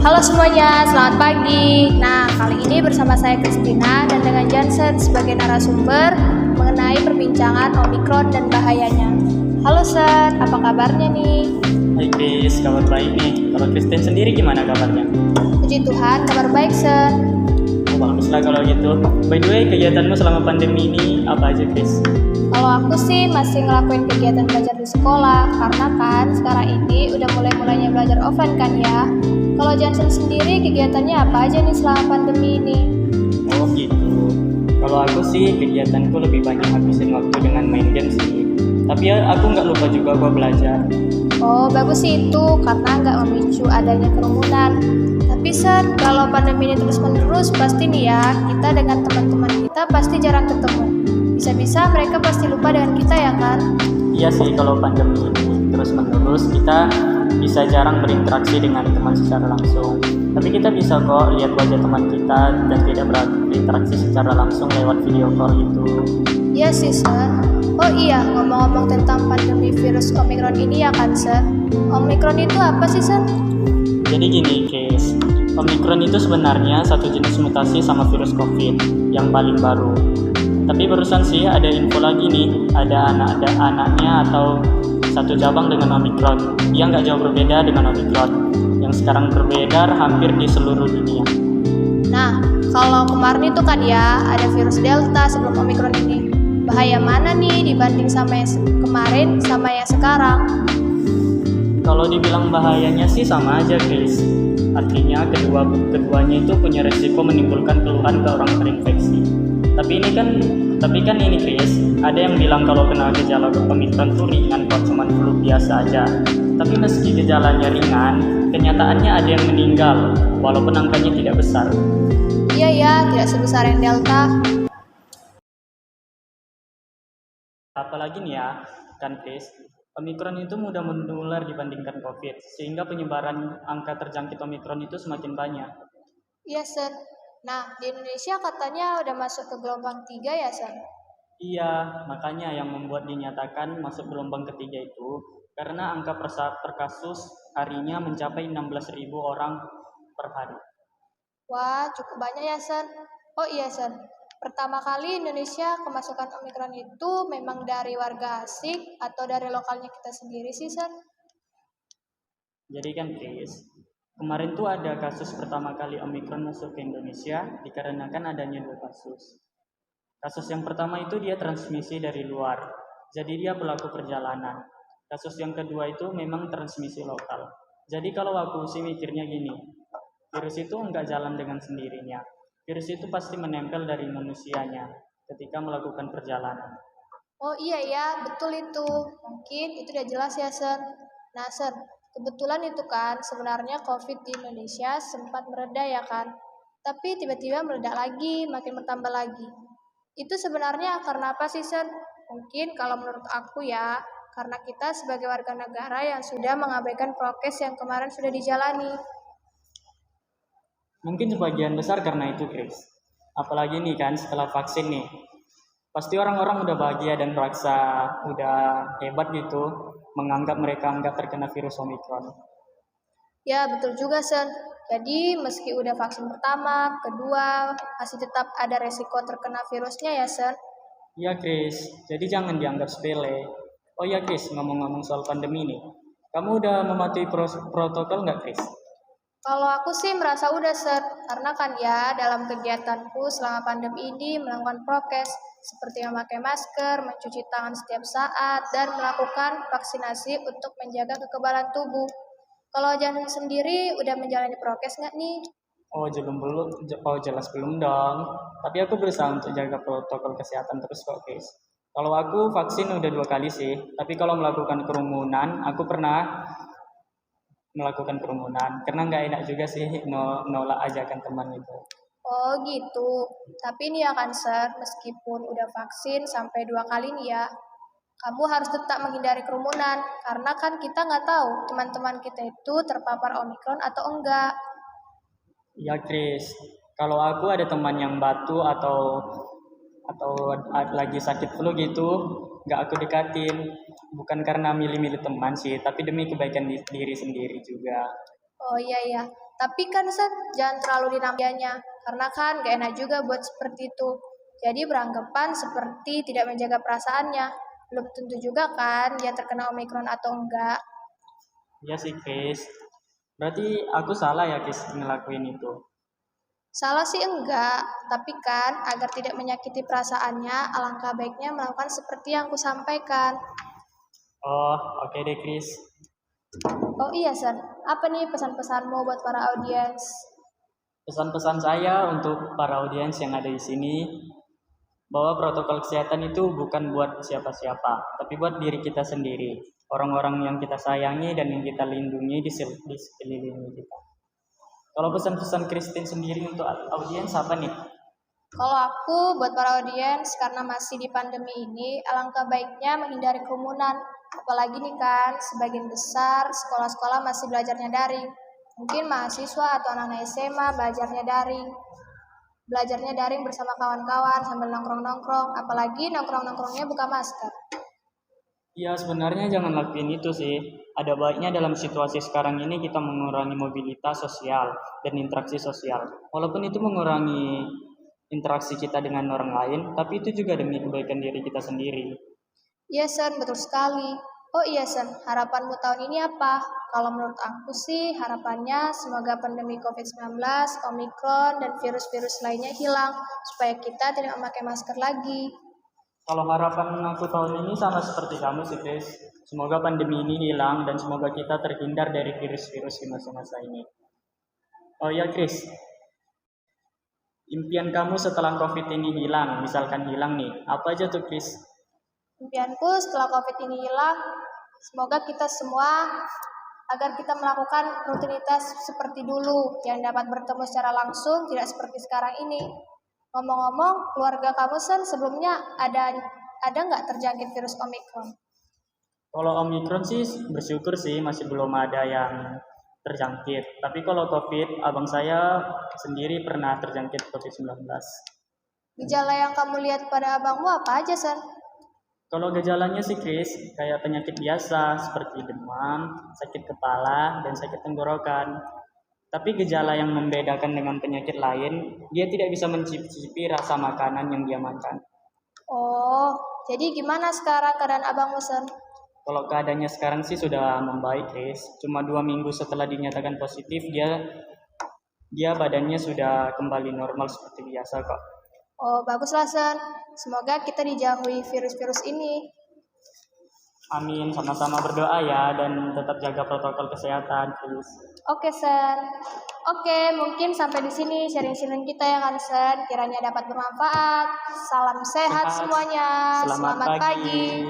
Halo semuanya, selamat pagi. Nah, kali ini bersama saya Christina dan dengan Jansen sebagai narasumber mengenai perbincangan Omikron dan bahayanya. Halo Sen, apa kabarnya nih? Hai Chris, kabar baik nih. Kalau Kristen sendiri gimana kabarnya? Puji Tuhan, kabar baik Sen. Oh, baguslah kalau gitu. By the way, kegiatanmu selama pandemi ini apa aja, Chris? Kalau aku sih masih ngelakuin kegiatan belajar di sekolah karena kan sekarang ini udah mulai-mulainya belajar offline kan ya. Kalau Jansen sendiri kegiatannya apa aja nih selama pandemi ini? Oh gitu. Kalau aku sih kegiatanku lebih banyak habisin waktu dengan main game sih. Tapi ya aku nggak lupa juga gua belajar. Oh, bagus sih itu karena nggak memicu adanya kerumunan. Tapi Sen, kalau pandemi ini terus-menerus, pasti nih ya, kita dengan teman-teman kita pasti jarang ketemu. Bisa-bisa mereka pasti lupa dengan kita ya kan? Iya sih, kalau pandemi ini terus menerus kita bisa jarang berinteraksi dengan teman secara langsung. Tapi kita bisa kok lihat wajah teman kita dan tidak berinteraksi secara langsung lewat video call itu. Iya sih Sen. Oh iya, ngomong-ngomong tentang pandemi virus Omikron ini ya kan Sen? Omikron itu apa sih Sen? Jadi gini, guys. Omikron itu sebenarnya satu jenis mutasi sama virus COVID yang paling baru. Tapi barusan sih ada info lagi nih, ada anaknya atau satu cabang dengan Omikron. Dia nggak jauh berbeda dengan Omikron, yang sekarang beredar hampir di seluruh dunia. Nah, kalau kemarin itu kan ya, ada virus Delta sebelum Omikron ini. Bahaya mana nih dibanding sama yang kemarin sama yang sekarang? Kalau dibilang bahayanya sih sama aja, guys. Artinya keduanya itu punya resiko menimbulkan keluhan ke orang terinfeksi. Tapi kan ini Chris, ada yang bilang kalau kena gejala Omikron tuh ringan kok, cuman flu biasa aja. Tapi meski gejalanya ringan, kenyataannya ada yang meninggal, walaupun angkanya tidak besar. Iya ya, tidak sebesar yang Delta. Apalagi nih ya, kan Chris, Omikron itu mudah menular dibandingkan COVID, sehingga penyebaran angka terjangkit Omikron itu semakin banyak. Iya, Sen. Nah, di Indonesia katanya udah masuk ke gelombang 3 ya, Sen? Iya, makanya yang membuat dinyatakan masuk gelombang ketiga itu karena angka per kasus harinya mencapai 16.000 orang per hari. Wah, cukup banyak ya, Sen. Oh iya, Sen. Pertama kali Indonesia kemasukan Omikron itu memang dari warga asing atau dari lokalnya kita sendiri sih, Sen? Jadi kan Chris, kemarin tuh ada kasus pertama kali Omikron masuk ke Indonesia dikarenakan adanya dua kasus. Kasus yang pertama itu dia transmisi dari luar, jadi dia pelaku perjalanan. Kasus yang kedua itu memang transmisi lokal. Jadi kalau aku sih mikirnya gini, virus itu enggak jalan dengan sendirinya. Virus itu pasti menempel dari manusianya ketika melakukan perjalanan. Oh iya ya, betul itu. Mungkin itu udah jelas ya, Sen. Nah, Sen, kebetulan itu kan sebenarnya COVID di Indonesia sempat mereda ya kan. Tapi tiba-tiba meledak lagi, makin bertambah lagi. Itu sebenarnya karena apa sih, Sen? Mungkin kalau menurut aku ya, karena kita sebagai warga negara yang sudah mengabaikan prokes yang kemarin sudah dijalani. Mungkin sebagian besar karena itu, Chris. Apalagi nih kan setelah vaksin nih, pasti orang-orang udah bahagia dan merasa udah hebat gitu, menganggap mereka nggak terkena virus Omicron. Ya, betul juga, Sen. Jadi, meski udah vaksin pertama, kedua, masih tetap ada resiko terkena virusnya ya, Sen. Iya, Chris. Jadi jangan dianggap sepele. Oh iya, Chris, ngomong-ngomong soal pandemi nih. Kamu udah mematuhi protokol nggak, Chris? Kalau aku sih merasa udah, Sen. Karena kan ya, dalam kegiatanku selama pandemi ini melakukan prokes, seperti memakai masker, mencuci tangan setiap saat, dan melakukan vaksinasi untuk menjaga kekebalan tubuh. Kalau Jangan sendiri udah menjalani prokes nggak nih? Jelas belum dong. Tapi aku berusaha untuk jaga protokol kesehatan terus kok, Chris. Kalau aku vaksin udah 2 kali sih. Tapi kalau melakukan kerumunan, aku pernah melakukan kerumunan. Karena nggak enak juga sih nolak ajakan teman itu. Oh gitu. Tapi ini ya kan, Sir, meskipun udah vaksin sampai 2 kali nih ya, kamu harus tetap menghindari kerumunan. Karena kan kita nggak tahu teman-teman kita itu terpapar Omikron atau enggak. Ya, Chris. Kalau aku ada teman yang batu atau lagi sakit flu gitu, nggak aku dekatin. Bukan karena milih-milih teman sih, tapi demi kebaikan diri sendiri juga. Oh iya iya. Tapi kan Sen, jangan terlalu dinamainya, karena kan gak enak juga buat seperti itu. Jadi beranggapan seperti tidak menjaga perasaannya. Belum tentu juga kan dia terkena Omikron atau enggak. Iya sih, Chris. Berarti aku salah ya, Chris, ngelakuin itu. Salah sih enggak, tapi kan agar tidak menyakiti perasaannya, alangkah baiknya melakukan seperti yang aku sampaikan. Oh, oke deh, Chris. Oh iya Sen, apa nih pesan-pesanmu buat para audiens? Pesan-pesan saya untuk para audiens yang ada di sini, bahwa protokol kesehatan itu bukan buat siapa-siapa, tapi buat diri kita sendiri, orang-orang yang kita sayangi dan yang kita lindungi di sekeliling kita. Kalau pesan-pesan Christine sendiri untuk audiens apa nih? Kalau aku buat para audiens, karena masih di pandemi ini, alangkah baiknya menghindari kerumunan. Apalagi nih kan, sebagian besar sekolah-sekolah masih belajarnya daring. Mungkin mahasiswa atau anak-anak SMA belajarnya daring bersama kawan-kawan sambil nongkrong-nongkrong, apalagi nongkrong-nongkrongnya buka masker. Ya sebenarnya jangan lakuin itu sih. Ada baiknya dalam situasi sekarang ini kita mengurangi mobilitas sosial dan interaksi sosial. Walaupun itu mengurangi interaksi kita dengan orang lain, tapi itu juga demi kebaikan diri kita sendiri. Iya Sen, betul sekali. Oh iya Sen, harapanmu tahun ini apa? Kalau menurut aku sih harapannya semoga pandemi COVID-19, Omikron, dan virus-virus lainnya hilang supaya kita tidak memakai masker lagi. Kalau harapan aku tahun ini sama seperti kamu sih, Chris. Semoga pandemi ini hilang dan semoga kita terhindar dari virus-virus di masa-masa ini. Oh ya, Chris. Impian kamu setelah COVID ini hilang, misalkan hilang nih, apa aja tuh, Chris? Impianku setelah COVID ini hilang, semoga kita semua agar kita melakukan rutinitas seperti dulu yang dapat bertemu secara langsung, tidak seperti sekarang ini. Ngomong-ngomong, keluarga kamu Sen sebelumnya ada nggak terjangkit virus Omikron? Kalau Omikron sih bersyukur sih masih belum ada yang terjangkit. Tapi kalau COVID, abang saya sendiri pernah terjangkit COVID-19. Gejala yang kamu lihat pada abangmu apa aja, Sen? Kalau gejalanya sih, Chris, kayak penyakit biasa seperti demam, sakit kepala, dan sakit tenggorokan. Tapi gejala yang membedakan dengan penyakit lain, dia tidak bisa mencicipi rasa makanan yang dia makan. Oh, jadi gimana sekarang keadaan abangmu, Sen? Kalau keadaannya sekarang sih sudah membaik, Chris. Cuma 2 minggu setelah dinyatakan positif, dia badannya sudah kembali normal seperti biasa kok. Oh, baguslah, Sen. Semoga kita dijauhi virus-virus ini. Amin, sama-sama berdoa ya dan tetap jaga protokol kesehatan, Chris. Oke, Sen. Oke, mungkin sampai di sini sharing-sharing kita ya kan, Sen. Kiranya dapat bermanfaat. Salam sehat semuanya. Selamat pagi.